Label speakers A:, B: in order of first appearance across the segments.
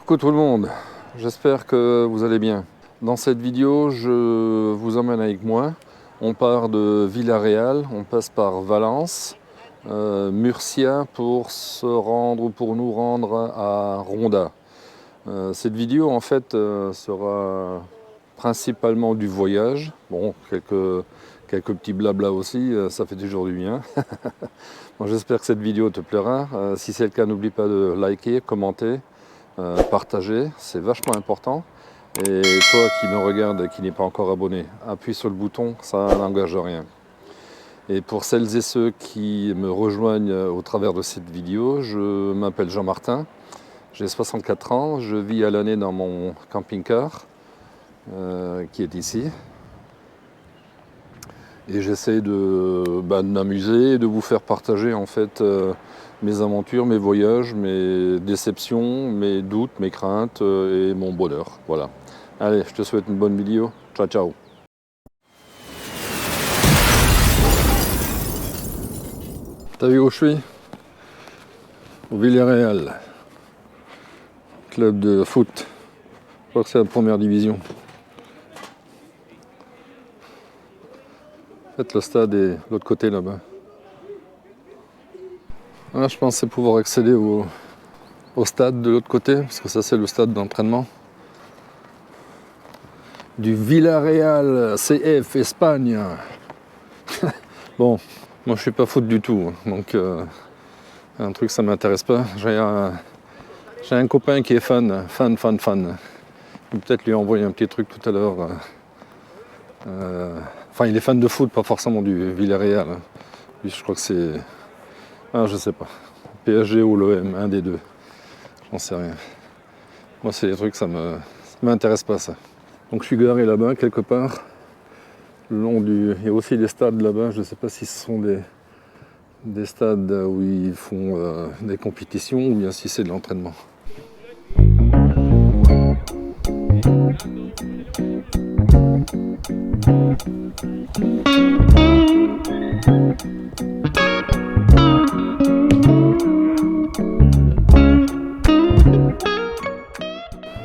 A: Coucou tout le monde, j'espère que vous allez bien. Dans cette vidéo, je vous emmène avec moi. On part de Villarreal, on passe par Valence, Murcia pour nous rendre à Ronda. Cette vidéo en fait sera principalement du voyage. Bon, quelques petits blabla aussi, ça fait toujours du bien. Bon, j'espère que cette vidéo te plaira. Si c'est le cas, n'oublie pas de liker, commenter. Partager, c'est vachement important. Et toi qui me regarde et qui n'est pas encore abonné, appuie sur le bouton, ça n'engage rien. Et pour celles et ceux qui me rejoignent au travers de cette vidéo, je m'appelle Jean-Martin, j'ai 64 ans, je vis à l'année dans mon camping-car qui est ici. Et j'essaie de m'amuser et de vous faire partager en fait mes aventures, mes voyages, mes déceptions, mes doutes, mes craintes et mon bonheur. Voilà. Allez, je te souhaite une bonne vidéo. Ciao, ciao. T'as vu où je suis? Au Villarreal. Club de foot. Je crois que c'est la première division. En fait, le stade est de l'autre côté là-bas. Là, je pensais pouvoir accéder au stade de l'autre côté, parce que ça c'est le stade d'entraînement du Villarreal CF Espagne. Bon, moi je suis pas foot du tout, donc un truc ça m'intéresse pas. J'ai un copain qui est fan. Je vais peut-être lui envoyer un petit truc tout à l'heure. Enfin, il est fan de foot, pas forcément du Villarreal. Lui, je crois que c'est, je sais pas, PSG ou l'OM, un des deux. J'en sais rien. Moi, c'est des trucs, ça m'intéresse pas, ça. Donc, je suis garé là-bas, quelque part. Le long il y a aussi des stades là-bas. Je ne sais pas si ce sont des stades où ils font des compétitions ou bien si c'est de l'entraînement.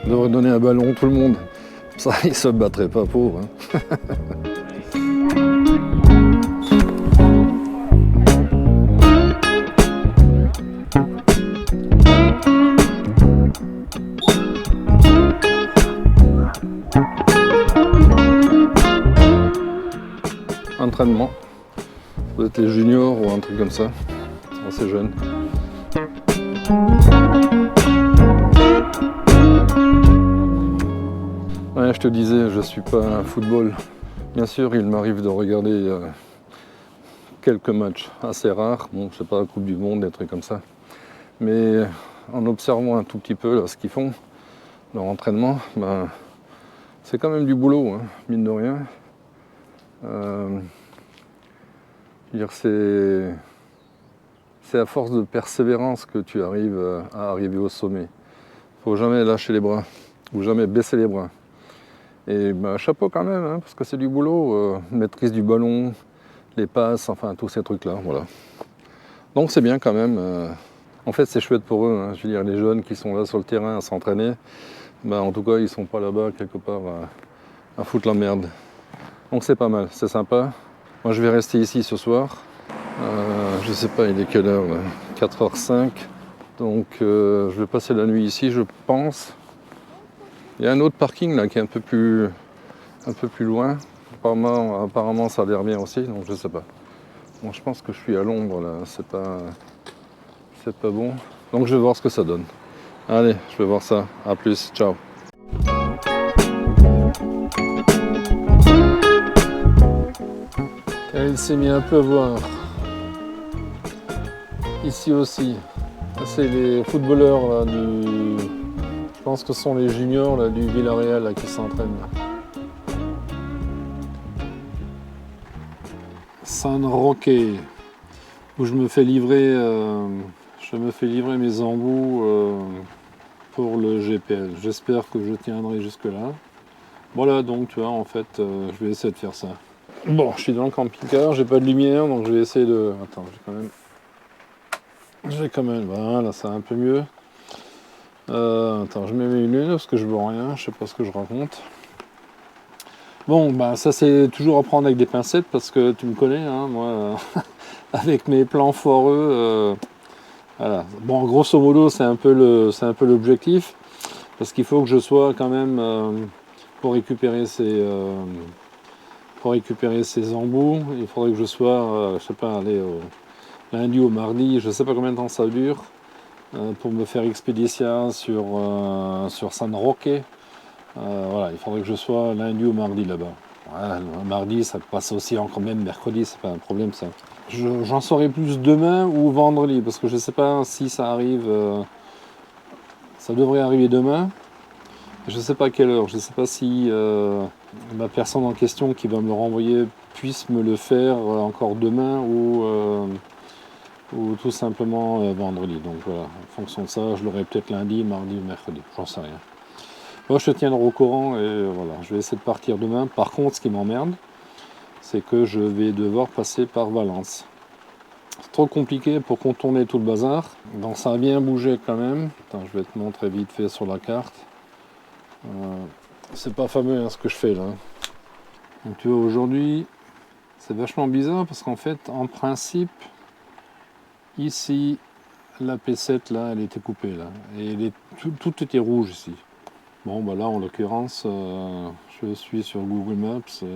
A: On devrait donner un ballon tout le monde. Ça, ils se battraient pas pauvres. Entraînement. Vous êtes les juniors ou un truc comme ça. C'est assez jeune. Ouais, je te disais, je suis pas un football. Bien sûr, il m'arrive de regarder quelques matchs assez rares. Bon, je sais pas, la Coupe du Monde, des trucs comme ça. Mais en observant un tout petit peu là, ce qu'ils font, leur entraînement, c'est quand même du boulot, hein, mine de rien. C'est à force de persévérance que tu arrives à arriver au sommet. Faut jamais lâcher les bras ou jamais baisser les bras. Et chapeau quand même, hein, parce que c'est du boulot, maîtrise du ballon, les passes, enfin tous ces trucs-là, voilà. Donc c'est bien quand même. En fait, c'est chouette pour eux. Hein. Je veux dire, les jeunes qui sont là sur le terrain à s'entraîner, en tout cas, ils sont pas là-bas quelque part à foutre la merde. Donc c'est pas mal, c'est sympa. Moi, je vais rester ici ce soir. Je sais pas, il est quelle heure là, 4h05. Donc je vais passer la nuit ici, je pense. Il y a un autre parking là qui est un peu plus loin. Apparemment ça a l'air bien aussi, donc je sais pas. Bon, je pense que je suis à l'ombre là, c'est pas bon. Donc je vais voir ce que ça donne. Allez, je vais voir ça. À plus, ciao. Et il s'est mis un peu à voir. Ici aussi. C'est les footballeurs là, je pense que ce sont les juniors là, du Villarreal là, qui s'entraînent. San Roque, où je me fais livrer mes embouts pour le GPL. J'espère que je tiendrai jusque là. Voilà, donc tu vois, en fait, je vais essayer de faire ça. Bon, je suis dans le camping-car, j'ai pas de lumière, donc je vais essayer de... Attends, j'ai quand même... Voilà, ça va un peu mieux.
B: Attends, je mets mes lunettes parce que je vois rien, je sais pas ce que je raconte. Bon, bah ça c'est toujours à prendre avec des pincettes parce que tu me connais, hein, moi, avec mes plans foireux. Voilà. Bon, grosso modo, c'est un peu l'objectif parce qu'il faut que je sois quand même pour récupérer ces embouts. Il faudrait que je sois, je sais pas, aller au lundi ou mardi, je sais pas combien de temps ça dure, pour me faire expédition sur San Roque. Voilà, il faudrait que je sois lundi ou mardi là-bas. Ouais, mardi, ça passe aussi encore même mercredi, c'est pas un problème ça. J'en saurai plus demain ou vendredi, parce que je sais pas si ça arrive. Ça devrait arriver demain. Je sais pas à quelle heure. Je sais pas si la personne en question qui va me le renvoyer puisse me le faire encore demain ou tout simplement vendredi. Donc voilà, en fonction de ça, je l'aurai peut-être lundi, mardi ou mercredi. J'en sais rien. Moi, je te tiendrai au courant et voilà, je vais essayer de partir demain. Par contre, ce qui m'emmerde, c'est que je vais devoir passer par Valence. C'est trop compliqué pour contourner tout le bazar. Donc ça a bien bougé quand même. Attends, je vais te montrer vite fait sur la carte. C'est pas fameux hein, ce que je fais là. Donc tu vois, aujourd'hui, c'est vachement bizarre parce qu'en fait, en principe, ici, la P7 là, elle était coupée là. Et tout était rouge ici. Bon, bah là, en l'occurrence, je suis sur Google Maps.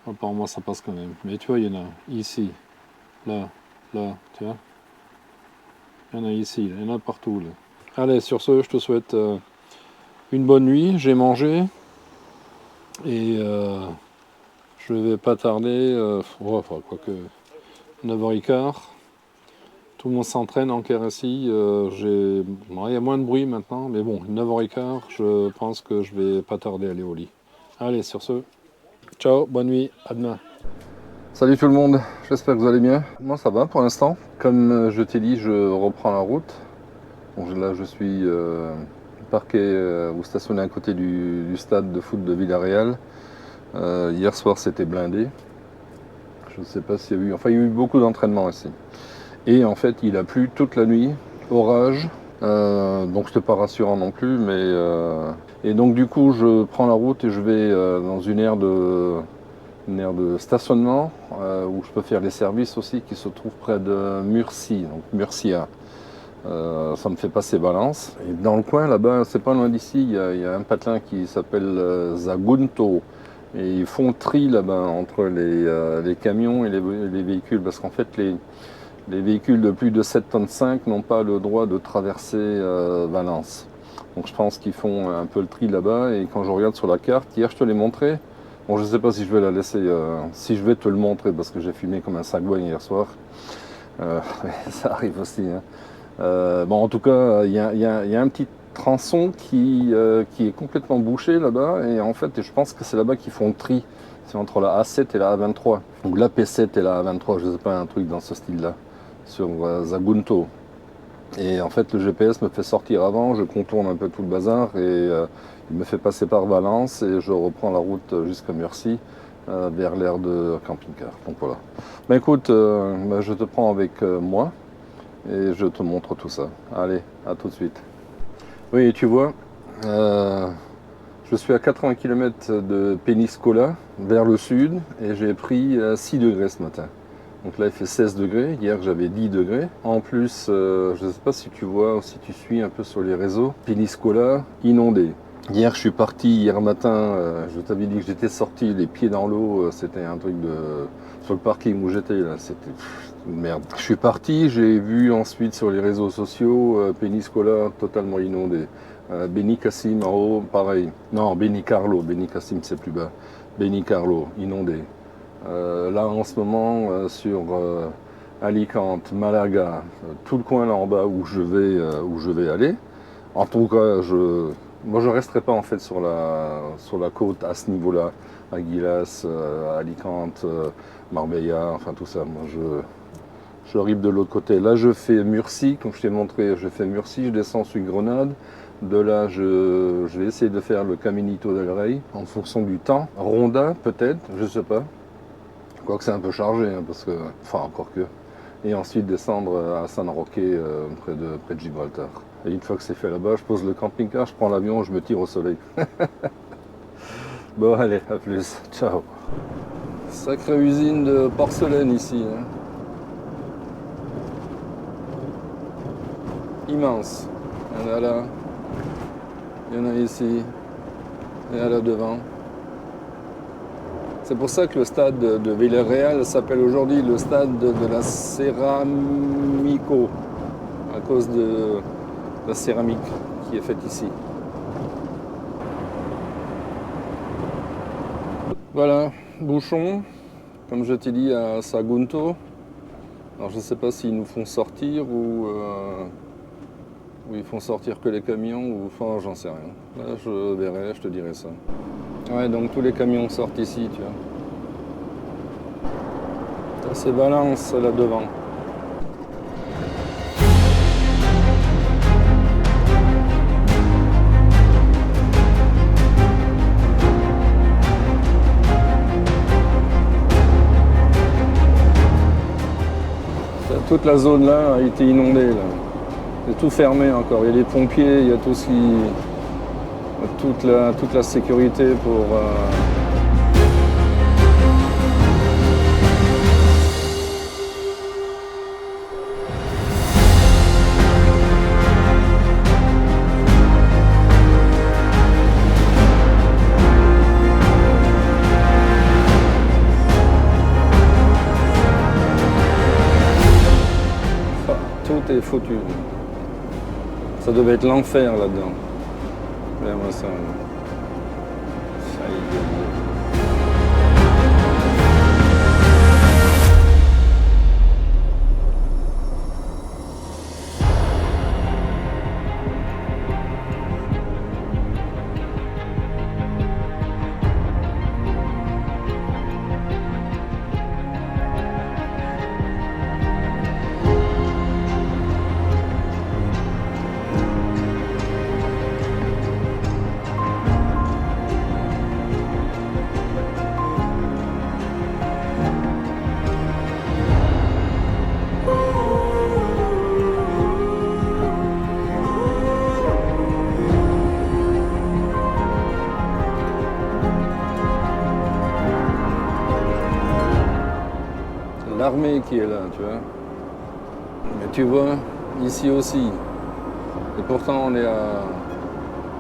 B: Apparemment, ça passe quand même. Mais tu vois, il y en a ici, là, là, tu vois. Il y en a ici, il y en a partout. Là. Allez, sur ce, je te souhaite une bonne nuit. J'ai mangé et je vais pas tarder. Enfin, quoique 9h15. Tout le monde s'entraîne en Kérassi. Il y a moins de bruit maintenant, mais bon, 9h15, je pense que je vais pas tarder à aller au lit. Allez, sur ce, ciao, bonne nuit, à demain.
A: Salut tout le monde, j'espère que vous allez bien. Moi ça va pour l'instant. Comme je t'ai dit, je reprends la route. Donc là je suis parqué ou stationné à côté du stade de foot de Villarreal. Hier soir c'était blindé. Je ne sais pas s'il y a eu... Enfin il y a eu beaucoup d'entraînement ici. Et en fait il a plu toute la nuit, orage. Donc c'était pas rassurant non plus. Et donc du coup je prends la route et je vais dans une aire de stationnement où je peux faire les services aussi qui se trouve près de Murcie, donc Murcia. Ça me fait passer Valence. Et dans le coin là-bas, c'est pas loin d'ici, il y a un patelin qui s'appelle Zagunto. Et ils font tri là-bas entre les camions et les véhicules parce qu'en fait les véhicules de plus de 7 tonnes 5 n'ont pas le droit de traverser Valence. Donc je pense qu'ils font un peu le tri là-bas et quand je regarde sur la carte, hier je te l'ai montré, bon je ne sais pas si je vais la laisser, si je vais te le montrer parce que j'ai filmé comme un sagouin hier soir. Ça arrive aussi. Hein. Bon en tout cas, il y a un petit tronçon qui est complètement bouché là-bas et en fait je pense que c'est là-bas qu'ils font le tri. C'est entre la A7 et la A23. Donc la P7 et la A23, je ne sais pas, un truc dans ce style-là, sur Zagunto. Et en fait, le GPS me fait sortir avant, je contourne un peu tout le bazar et il me fait passer par Valence et je reprends la route jusqu'à Murcie vers l'aire de camping-car. Donc voilà. Ben écoute, je te prends avec moi et je te montre tout ça. Allez, à tout de suite. Oui, tu vois, euh, je suis à 80 km de Peñíscola vers le sud et j'ai pris 6 degrés ce matin. Donc là il fait 16 degrés, hier j'avais 10 degrés. En plus, je ne sais pas si tu vois ou si tu suis un peu sur les réseaux, Peñíscola inondé. Hier je suis parti, hier matin, je t'avais dit que j'étais sorti les pieds dans l'eau, c'était un truc de... Sur le parking où j'étais là, c'était une merde. Je suis parti, j'ai vu ensuite sur les réseaux sociaux Peñíscola totalement inondé. Benicassim en haut, pareil. Non, Benicarlo c'est plus bas. Benicarlo, inondé. Là en ce moment sur Alicante, Malaga, tout le coin là en bas où je vais aller. En tout cas, moi je resterai pas en fait sur la côte à ce niveau-là, Aguilas, Alicante, Marbella, enfin tout ça. Moi je arrive de l'autre côté. Là je fais Murcie, comme je t'ai montré, je fais Murcie, je descends sur Grenade. De là, je vais essayer de faire le Caminito del Rey en fonction du temps. Ronda peut-être, je sais pas. Quoique c'est un peu chargé, hein, parce que. Enfin, encore que. Et ensuite descendre à San Roque, près de Gibraltar. Et une fois que c'est fait là-bas, je pose le camping-car, je prends l'avion, je me tire au soleil. Bon allez, à plus, ciao. Sacrée usine de porcelaine ici. Hein. Immense. Il y en a là, il y en a ici, il y en a là devant. C'est pour ça que le stade de Villarreal s'appelle aujourd'hui le stade de la Ceramico, à cause de la céramique qui est faite ici. Voilà, bouchon, comme je t'ai dit à Sagunto. Alors je ne sais pas s'ils nous font sortir ou ils font sortir que les camions ou enfin j'en sais rien. Là je verrai, je te dirai ça. Ouais, donc tous les camions sortent ici, tu vois. Ça c'est Valence là devant. Toute la zone là a été inondée là. C'est tout fermé encore. Il y a les pompiers, il y a tout ce qui. Toute la sécurité pour. Tout est foutu. Ça devait être l'enfer là-dedans. Regarde-moi ça. L'armée qui est là, tu vois. Mais tu vois, ici aussi. Et pourtant, on est à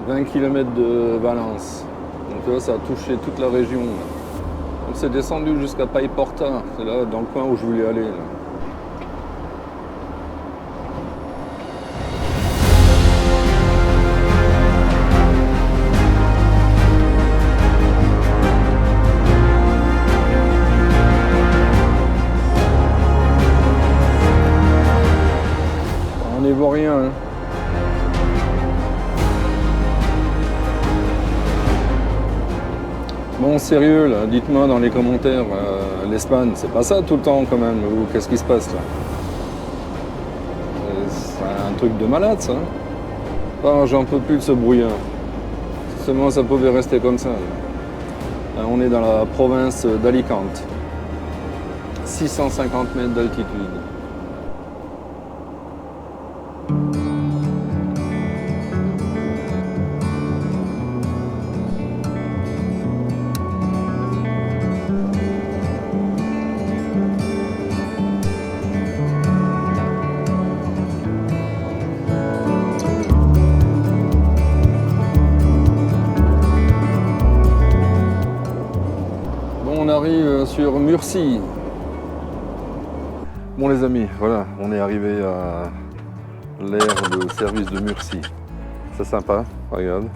A: 20 km de Valence. Donc tu vois, ça a touché toute la région. Donc c'est descendu jusqu'à Paiporta. C'est là, dans le coin où je voulais aller. Là. On n'y voit rien. Hein. Bon, sérieux, là, dites-moi dans les commentaires, l'Espagne, c'est pas ça tout le temps quand même, ou qu'est-ce qui se passe là? C'est un truc de malade ça. Oh, j'en peux plus de ce brouillard. Si seulement ça pouvait rester comme ça. Là, on est dans la province d'Alicante. 650 mètres d'altitude. On arrive sur Murcie. Bon les amis, voilà, on est arrivé à l'aire de service de Murcie. C'est sympa, regarde.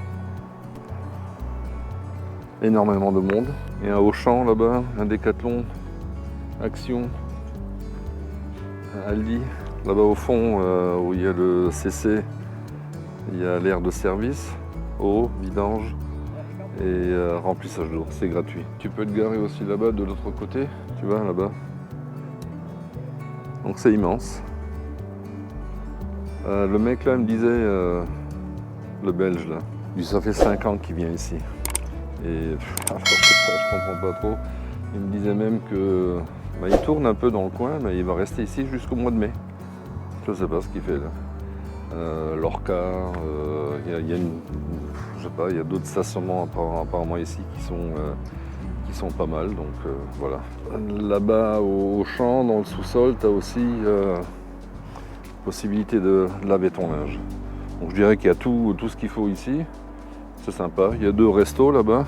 A: Énormément de monde. Il y a un Auchan là-bas, un Décathlon, Action, un Aldi. Là-bas au fond, où il y a le CC, il y a l'aire de service, eau, vidange. Et remplissage d'eau, c'est gratuit. Tu peux te garer aussi là-bas de l'autre côté, tu vois là-bas. Donc c'est immense. Le mec là me disait, le belge là, ça fait 5 ans qu'il vient ici. Et je comprends pas trop. Il me disait même que il tourne un peu dans le coin, mais il va rester ici jusqu'au mois de mai. Je sais pas ce qu'il fait là. Lorca, il y a je sais pas, il y a d'autres stationnements apparemment ici qui sont pas mal, donc voilà. Là-bas au champ, dans le sous-sol, tu as aussi possibilité de laver ton linge. Donc je dirais qu'il y a tout ce qu'il faut ici, c'est sympa. Il y a 2 restos là-bas.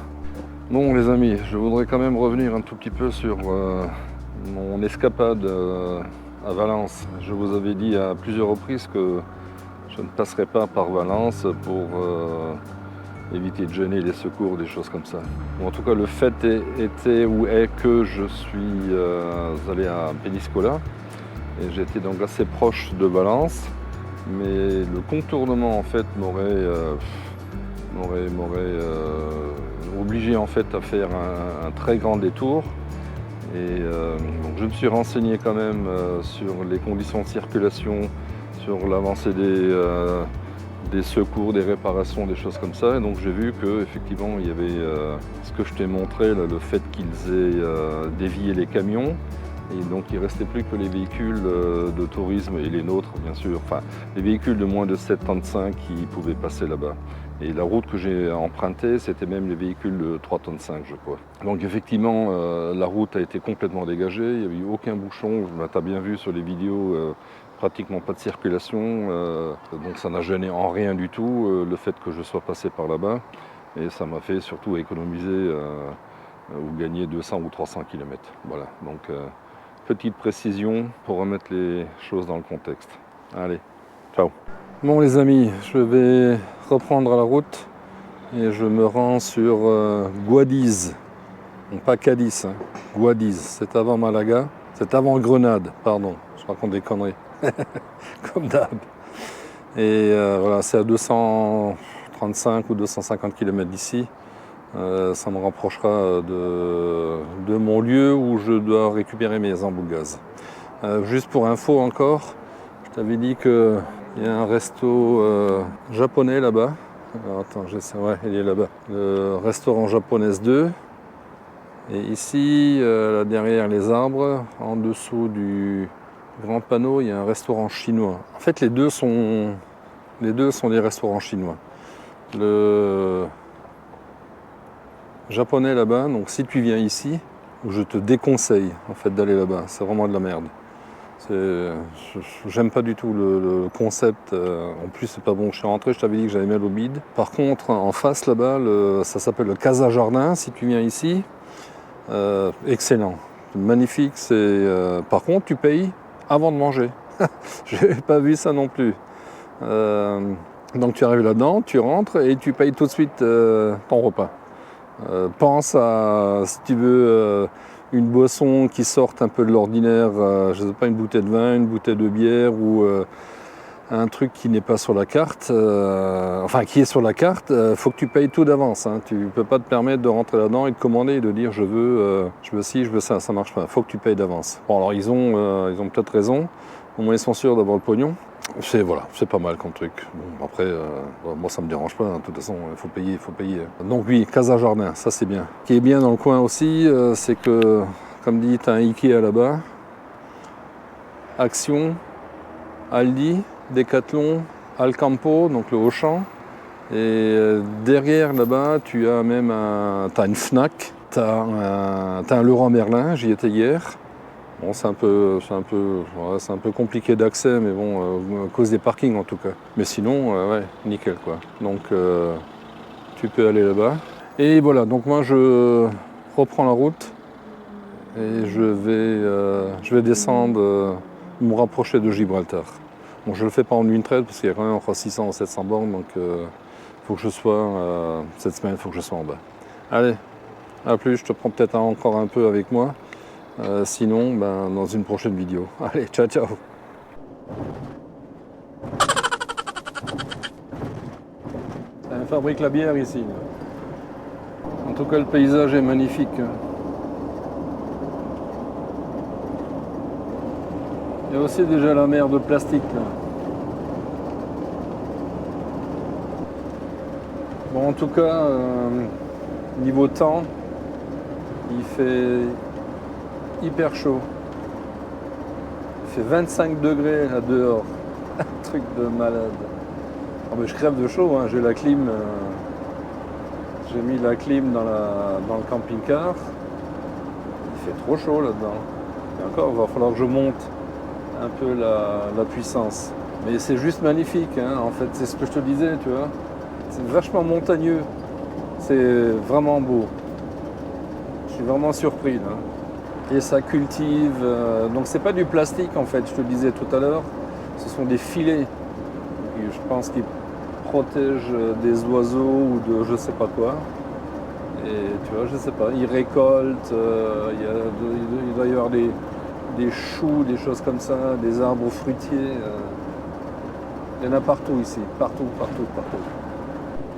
A: Bon les amis, je voudrais quand même revenir un tout petit peu sur mon escapade à Valence. Je vous avais dit à plusieurs reprises que je ne passerai pas par Valence pour éviter de gêner les secours, des choses comme ça. Bon, en tout cas, le fait était ou est que je suis allé à Péniscola et j'étais donc assez proche de Valence, mais le contournement en fait m'aurait obligé en fait à faire un très grand détour. Et donc je me suis renseigné quand même sur les conditions de circulation, sur l'avancée des secours, des réparations, des choses comme ça. Et donc j'ai vu qu'effectivement il y avait ce que je t'ai montré, là, le fait qu'ils aient dévié les camions. Et donc il ne restait plus que les véhicules de tourisme et les nôtres bien sûr, enfin les véhicules de moins de 7,5 tonnes qui pouvaient passer là-bas. Et la route que j'ai empruntée, c'était même les véhicules de 3,5 tonnes je crois. Donc effectivement la route a été complètement dégagée, il n'y avait eu aucun bouchon, tu as bien vu sur les vidéos, pratiquement pas de circulation, donc ça n'a gêné en rien du tout le fait que je sois passé par là-bas. Et ça m'a fait surtout économiser ou gagner 200 ou 300 km. Voilà, donc petite précision pour remettre les choses dans le contexte. Allez, ciao. Bon les amis, je vais reprendre la route et je me rends sur Guadiz. Donc pas Cadiz, hein. Guadiz, c'est avant Malaga, c'est avant Grenade, pardon, je raconte des conneries, comme d'hab. Et voilà, c'est à 235 ou 250 km d'ici. Ça me rapprochera de mon lieu où je dois récupérer mes embouts de gaz. Juste pour info encore, je t'avais dit qu'il y a un resto japonais là-bas. Alors attends, ouais, il est là-bas. Le restaurant japonaise 2. Et ici, là derrière les arbres, en dessous du grand panneau, il y a un restaurant chinois. En fait, les deux sont des restaurants chinois. Le japonais là-bas, donc si tu viens ici, je te déconseille en fait d'aller là-bas, c'est vraiment de la merde. J'aime pas du tout le concept, en plus c'est pas bon, je suis rentré, je t'avais dit que j'avais mal au bide. Par contre en face là-bas, ça s'appelle le Casa Jardin, si tu viens ici, excellent, magnifique, par contre tu payes avant de manger, j'ai pas vu ça non plus. Donc tu arrives là-dedans, tu rentres et tu payes tout de suite ton repas. Pense à, si tu veux, une boisson qui sorte un peu de l'ordinaire, je ne sais pas, une bouteille de vin, une bouteille de bière ou un truc qui n'est pas sur la carte, enfin qui est sur la carte, faut que tu payes tout d'avance. Hein. Tu ne peux pas te permettre de rentrer là-dedans et de commander et de dire je veux ci, je veux ça ne marche pas, faut que tu payes d'avance. Bon alors ils ont peut-être raison, au moins ils sont sûrs d'avoir le pognon. C'est pas mal comme truc. Bon, après, moi ça me dérange pas, hein. De toute façon, il faut payer. Donc oui, Casa Jardin, ça c'est bien. Ce qui est bien dans le coin aussi, c'est que, comme dit, tu as un Ikea là-bas, Action, Aldi, Decathlon, Alcampo, donc le Auchan. Et derrière là-bas, tu as même t'as une Fnac, t'as un Leroy Merlin, j'y étais hier. Bon, c'est un peu compliqué d'accès, mais bon, à cause des parkings en tout cas. Mais sinon, ouais, nickel quoi. Donc, tu peux aller là-bas. Et voilà, donc moi je reprends la route et je vais descendre, me rapprocher de Gibraltar. Bon, je ne le fais pas en une traite parce qu'il y a quand même entre 600 et 700 bornes, donc faut que je sois, cette semaine, il faut que je sois en bas. Allez, à plus, je te prends peut-être encore un peu avec moi. Sinon, dans une prochaine vidéo. Allez, ciao, ciao. Ça fabrique la bière ici. En tout cas, le paysage est magnifique. Il y a aussi déjà la mer de plastique là. Bon, en tout cas, niveau temps, il fait hyper chaud. Il fait 25 degrés là dehors. Un truc de malade. Oh, mais je crève de chaud, hein. J'ai la clim. J'ai mis la clim dans le camping-car. Il fait trop chaud là-dedans. Et encore, il va falloir que je monte un peu la puissance. Mais c'est juste magnifique, hein. En fait, c'est ce que je te disais, tu vois. C'est vachement montagneux. C'est vraiment beau. Je suis vraiment surpris là. Et ça cultive. Donc c'est pas du plastique en fait, je te le disais tout à l'heure. Ce sont des filets. Et je pense qu'ils protègent des oiseaux ou de je sais pas quoi. Et tu vois, je sais pas, ils récoltent. Il doit y avoir des choux, des choses comme ça, des arbres fruitiers. Il y en a partout ici, partout.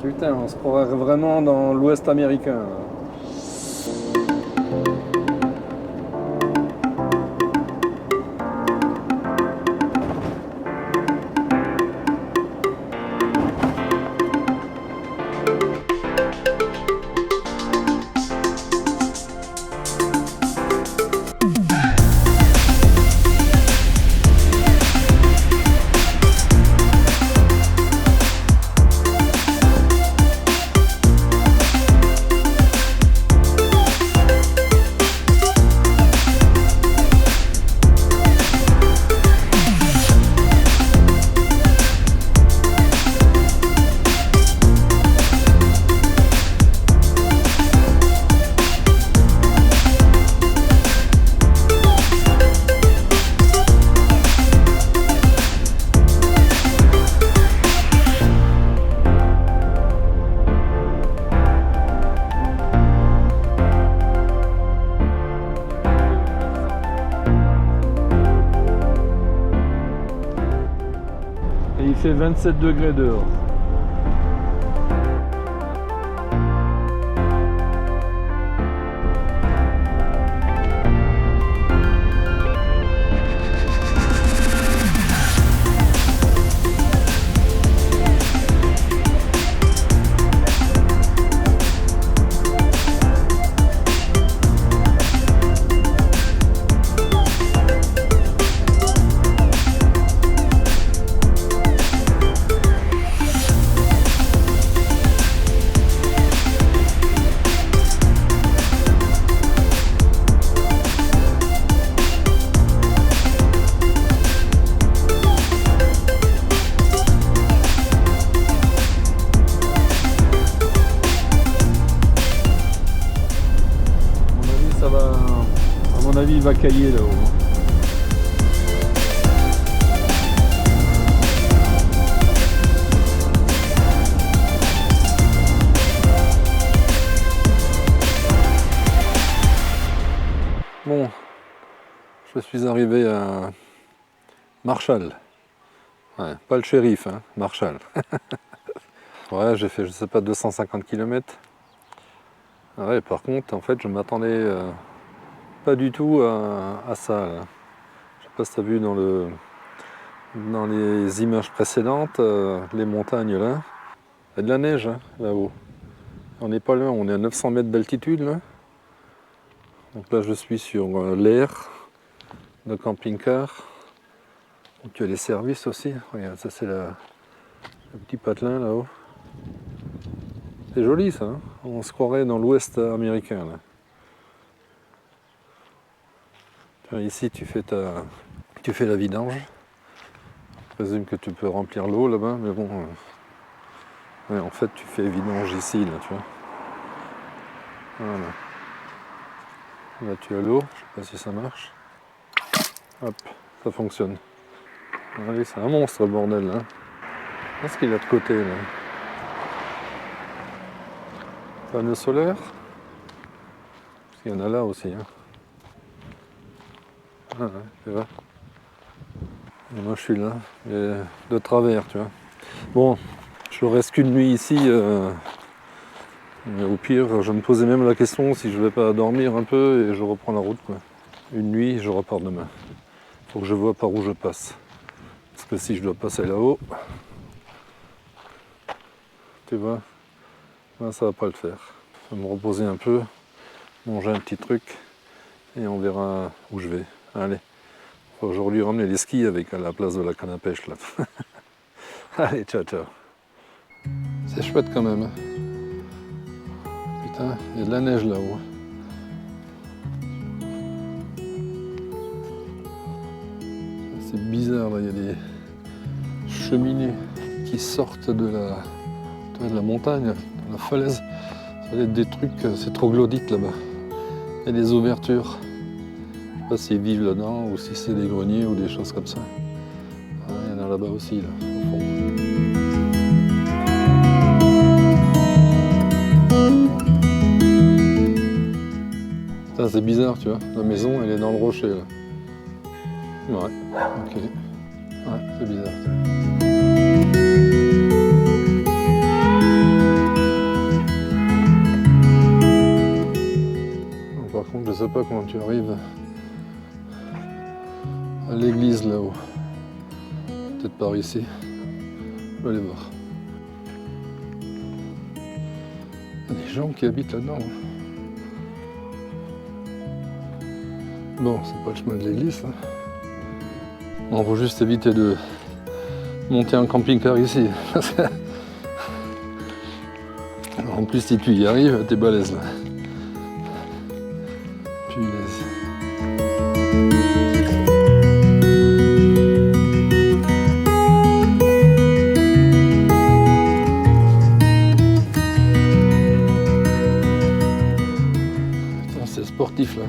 A: Putain, on se croirait vraiment dans l'Ouest américain. Là. Et il fait 27 degrés dehors. À mon avis, il va cailler là-haut. Bon, je suis arrivé à Marshall. Ouais, pas le shérif, hein, Marshall. Ouais, j'ai fait, je sais pas, 250 km. Ouais, par contre, en fait, je m'attendais pas du tout à ça. Là. Je sais pas si tu as vu dans les images précédentes, les montagnes là. Il y a de la neige hein, là-haut. On n'est pas loin, on est à 900 mètres d'altitude là. Donc là, je suis sur l'air de camping-car. Donc il y a les services aussi. Regarde, ça c'est le petit patelin là-haut. C'est joli ça, hein, on se croirait dans l'ouest américain. Là. Tiens, ici tu fais la vidange. Je présume que tu peux remplir l'eau là-bas, mais bon. Ouais, en fait tu fais vidange ici, là, tu vois. Voilà. Là tu as l'eau, je sais pas si ça marche. Hop, ça fonctionne. Allez, c'est un monstre le bordel là. Qu'est-ce qu'il a de côté là? Panneau solaire. Parce qu'il y en a là aussi. Hein. Ah ouais, tu vois. Et moi je suis là, de travers, tu vois. Bon, je reste qu'une nuit ici. Mais au pire, je me posais même la question si je vais pas dormir un peu et je reprends la route, quoi. Une nuit, je repars demain. Faut que je vois par où je passe. Parce que si je dois passer là-haut, tu vois, là, ça va pas le faire. Je vais me reposer un peu, manger un petit truc et on verra où je vais. Allez, faut aujourd'hui ramener les skis avec à la place de la canne à pêche là. Allez, ciao ciao. C'est chouette quand même. Putain, il y a de la neige là-haut. C'est bizarre, là, il y a des cheminées qui sortent de la montagne, de la falaise. Ça doit être des trucs, c'est troglodyte là-bas. Il y a des ouvertures. Je sais pas s'ils vivent là-dedans ou si c'est des greniers ou des choses comme ça. Ah, il y en a là-bas aussi, là, au fond. Putain, c'est bizarre, tu vois. La maison, elle est dans le rocher, là. Ouais, ok. Ouais, c'est bizarre. Donc, par contre, je sais pas comment tu arrives à l'église là-haut. Peut-être par ici. Je vais aller voir. Il y a des gens qui habitent là-dedans. Bon, c'est pas le chemin de l'église, là. On va juste éviter de monter un camping-car ici. En plus, si tu y arrives, t'es balèze là. Punaise. Putain, c'est sportif là.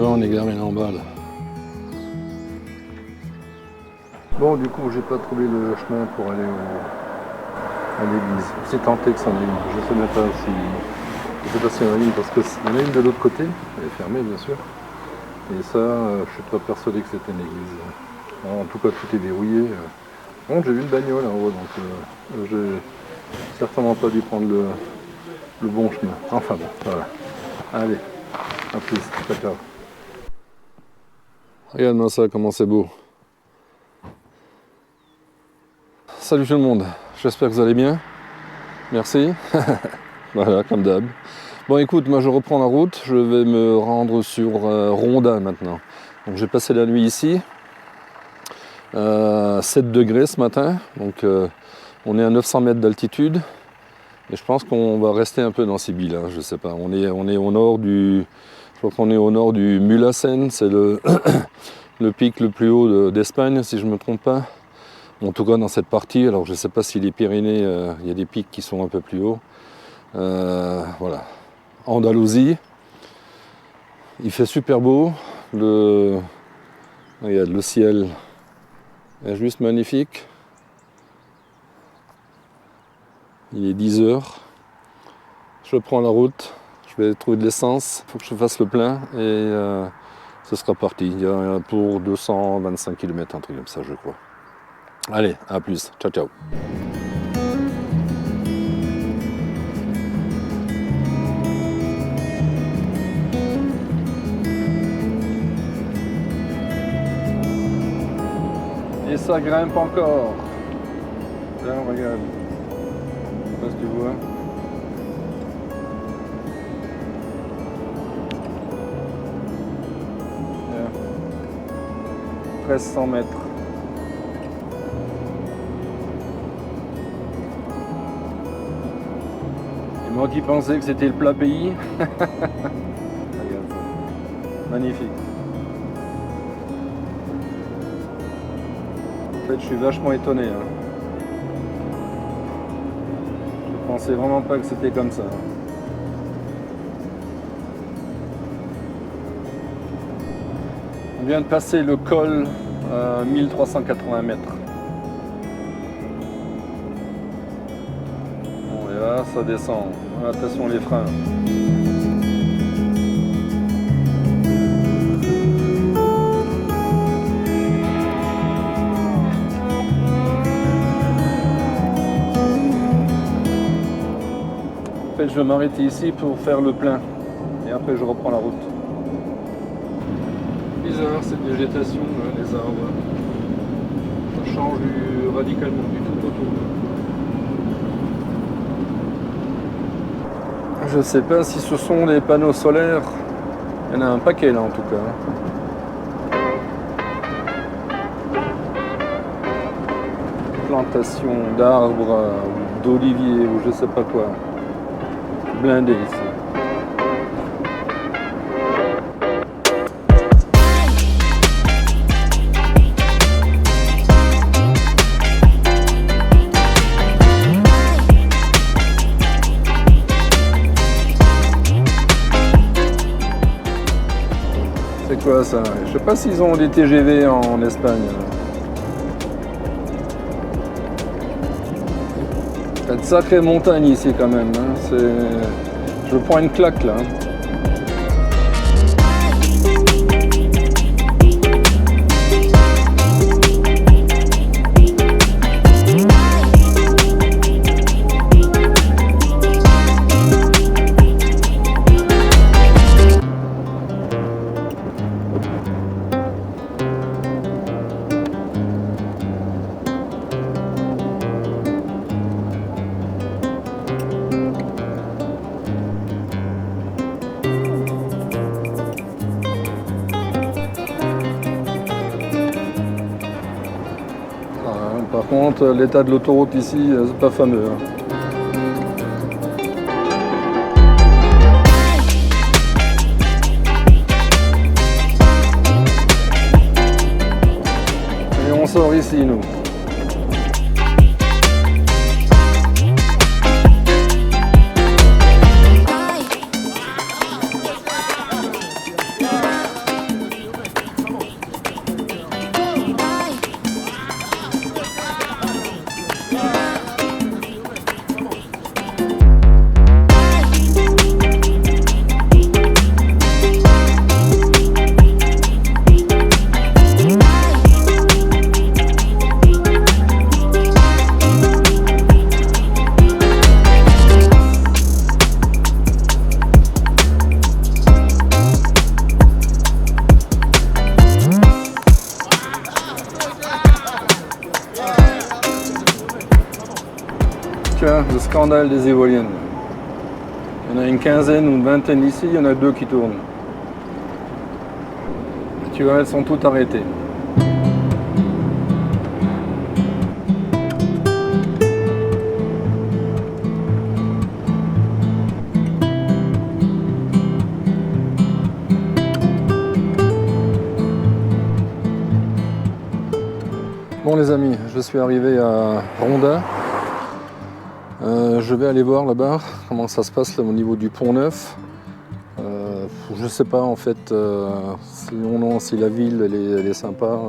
A: On est garé là en bas là. Bon, du coup j'ai pas trouvé le chemin pour aller à l'église. C'est tenté que c'en ait une. Je sais même pas si. Je sais pas s'il y en a une parce que il y en a une de l'autre côté. Elle est fermée bien sûr. Et ça, je suis pas persuadé que c'était une église. En tout cas tout est verrouillé. Bon, j'ai vu une bagnole en haut, donc j'ai certainement pas dû prendre le bon chemin. Enfin bon, voilà. Allez, à plus, ciao ciao. Regarde-moi ça, comment c'est beau. Salut tout le monde, j'espère que vous allez bien. Merci. Voilà, comme d'hab. Bon écoute, moi je reprends la route, je vais me rendre sur Ronda maintenant. Donc j'ai passé la nuit ici. 7 degrés ce matin, donc on est à 900 mètres d'altitude. Et je pense qu'on va rester un peu dans Sibylle, hein, je sais pas. On est au nord du. Je crois qu'on est au nord du Mulhacén, c'est le pic le plus haut d'Espagne, si je ne me trompe pas. En tout cas dans cette partie, alors je ne sais pas si les Pyrénées, il y a des pics qui sont un peu plus hauts. Voilà. Andalousie, il fait super beau, regarde, le ciel est juste magnifique. Il est 10 heures, je prends la route. Je vais trouver de l'essence, il faut que je fasse le plein et ce sera parti. Il y a pour 225 km, un truc comme ça je crois. Allez, à plus, ciao ciao. Et ça grimpe encore. Là, regarde. Je sais pas si tu vois. 1300 mètres. Et moi qui pensais que c'était le plat pays. Regarde ça. Magnifique. En fait, je suis vachement étonné. Hein. Je pensais vraiment pas que c'était comme ça. On vient de passer le col à 1380 mètres. Bon, et là, ça descend. Attention les freins. En fait, je vais m'arrêter ici pour faire le plein. Et après, je reprends la route. Bizarre cette végétation, les arbres. Ça change radicalement du tout au tout. Je sais pas si ce sont des panneaux solaires. Il y en a un paquet là en tout cas. Plantation d'arbres, d'oliviers ou je sais pas quoi. Blindé ici. C'est quoi ça? Je sais pas s'ils ont des TGV en Espagne. Il y a de sacrées montagnes ici quand même. Hein. Je prends une claque là. Par contre, l'état de l'autoroute ici, c'est pas fameux. Et on sort ici, nous. Le scandale des éoliennes. Il y en a une quinzaine ou une vingtaine ici, il y en a 2 qui tournent. Tu vois, elles sont toutes arrêtées. Bon les amis, je suis arrivé à Ronda. Je vais aller voir là-bas comment ça se passe là, au niveau du Pont Neuf. Je ne sais pas en fait si la ville elle est sympa.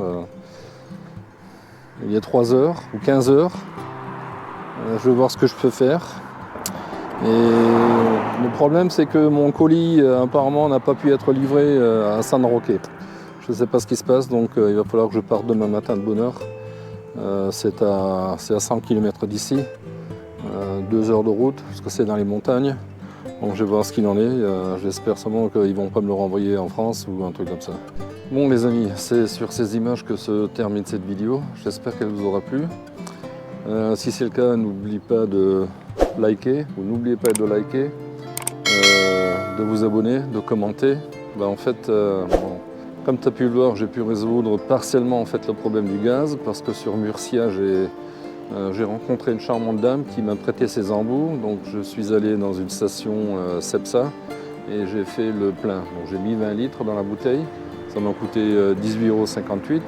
A: Il est 3 heures ou 15 heures. Je vais voir ce que je peux faire. Et le problème c'est que mon colis apparemment n'a pas pu être livré à San Roque. Je ne sais pas ce qui se passe, donc il va falloir que je parte demain matin de bonne heure. C'est à 100 km d'ici. 2 heures de route, parce que c'est dans les montagnes. Donc je vais voir ce qu'il en est. J'espère seulement qu'ils ne vont pas me le renvoyer en France ou un truc comme ça. Bon les amis, c'est sur ces images que se termine cette vidéo. J'espère qu'elle vous aura plu. Si c'est le cas, n'oubliez pas de liker, ou n'oubliez pas de liker, de vous abonner, de commenter. En fait, comme tu as pu le voir, j'ai pu résoudre partiellement en fait, le problème du gaz, parce que sur Murcia, j'ai rencontré une charmante dame qui m'a prêté ses embouts, donc je suis allé dans une station Cepsa et j'ai fait le plein. Donc j'ai mis 20 litres dans la bouteille, ça m'a coûté 18,58 €,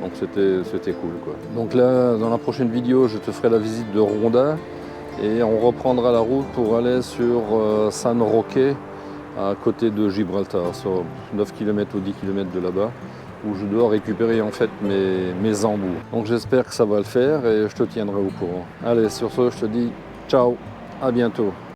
A: donc c'était cool quoi. Donc là, dans la prochaine vidéo, je te ferai la visite de Ronda et on reprendra la route pour aller sur San Roque, à côté de Gibraltar, sur 9 km ou 10 km de là-bas, où je dois récupérer en fait mes embouts. Donc j'espère que ça va le faire et je te tiendrai au courant. Allez, sur ce, je te dis ciao, à bientôt.